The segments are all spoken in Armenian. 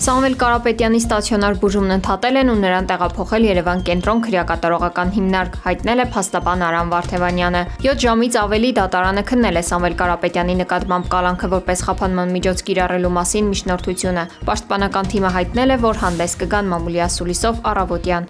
Սամվել Կարապետյանի ստացիոնար բուժումն ընդհատել են ու նրան տեղափոխել Երևան կենտրոն քրեակատարողական հիմնարկ, հայտնել է փաստաբան Արամ Վարդևանյանը։ 7 ժամից ավելի դատարանը քննել է Սամվել Կարապետյանի նկատմամբ կալանքը որպես խափանման միջոց կիրառելու մասին միջնորդությունը։ Պաշտպանական թիմը հայտնել է, որ հանդես կգան մամուլի ասուլիսով առավոտյան։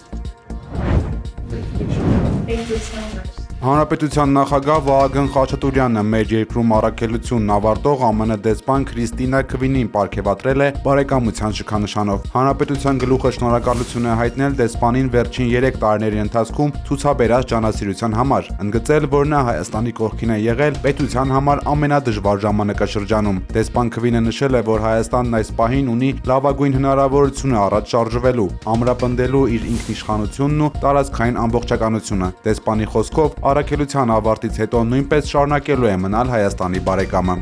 Հանրապետության նախագահ Վահագն Խաչատուրյանը մեր երկրում առաքելությունն ավարտող ԱՄՆ դեսպան Քրիստինա Քվինին պարգևատրել է բարեկամության շքանշանով։ Հանրապետության գլուխը շնորհակալություն է հայտնել դեսպանին վերջին 3 տարիների ընթացքում ցուցաբերած ջանասիրության համար, ընդգծել, որ նա Հայաստանի կողքին է եղել պետության համար ամենադժվար ժամանակաշրջանում։ Դեսպան Քվինը նշել է, որ Հայաստանն այս պահին ունի լավագույն հնարավորությունը առաջ շարժվելու, ամրապնդելու իր ինքնիշխանությունն ու տարածքային ամբողջականությունը։ Դեսպանի խոսքով առաքելության ավարտից հետո նույնպես շարունակելու է մնալ Հայաստանի բարեկամը։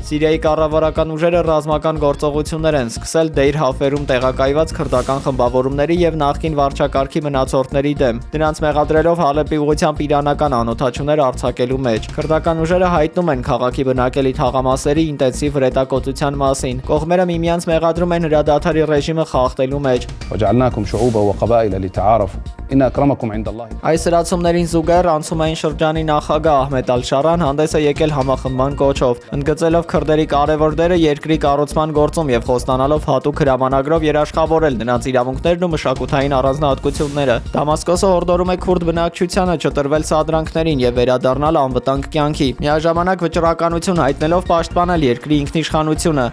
Սիրիայի կառավարական ուժերը ռազմական գործողություններ են սկսել Դեյր Հաֆերում տեղակայված քրդական խմբավորումների եւ նախկին վարչակարգի մնացորդների դեմ, դրանց մեղադրելով Հալեպի ուղղությամբ իրանական անօթաչուներ արձակելու մեջ։ Քրդական ուժերը հայտնում են քաղաքի բնակելի թաղամասերի ինտենսիվ հրետակոծության մասին։ Կողմերը միմյանց մեղադրում են հրադադարի ռեժիմը խախտելու մեջ։ Այս հրացումներին զուգահեռ անցումային շրջանի նախագահ Ահմեդ Ալ-Շարան հանդես է եկել համախմբման կոչով, ընդգծելով քրդերի կարևոր դերը երկրի կառուցման գործում եւ խոստանալով հատուկ հրամանագրով երաշխավորել նրանց իրավունքներն ու մշակութային առանձնահատկությունները։ Դամասկոսը հորդորում է քուրդ բնակչությանը չտրվել սադրանքներին եւ վերադառնալ անվտանգ կյանքի, միաժամանակ վճռականություն հայտնելով պաշտպանել երկրի ինքնիշխանությունը։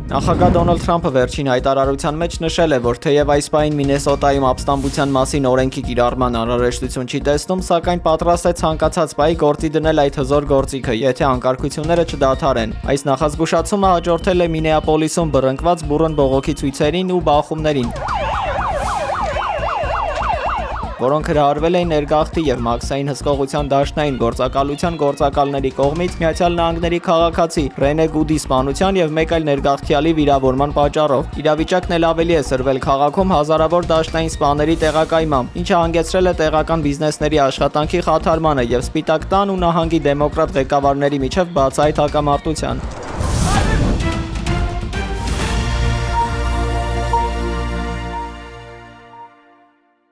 Նախագահ Դոնալդ Թրամփը վերջին հայտարարության մեջ նշել է, որ թեև այս պահին Մինեսոտայում ապստամբության մասին օրենքի կիրառման անհրաժեշտություն չի տեսնում, սակայն պատրաստ է ցանկացած պահի գործի դնել այդ հզոր գործիքը, եթե անկարգությունները չդադարեն։ Այս նախազգուշացումը հաջորդել է Մինեապոլիսում բռնկված բուռն բողոքի ցույցերին ու բախումներին, որոնք հրահարվել էին ներգաղթի եւ մաքսային հսկողության դաշնային գործակալության գործակալների կողմից Միացյալ Նահանգների քաղաքացի Ռենե Գուդի սպանության եւ մեկ այլ ներգաղթյալի վիրավորման պատճառով։ Իրավիճակն էլ ավելի է սրվել քաղաքում հազարավոր դաշնային սպաների տեղակայմամբ, ինչը հանգեցրել է տեղական բիզնեսների աշխատանքի խաթարմանը եւ Սպիտակ տան ու նահանգի դեմոկրատ ղեկավարների միջև բացահայտ հակամարտության։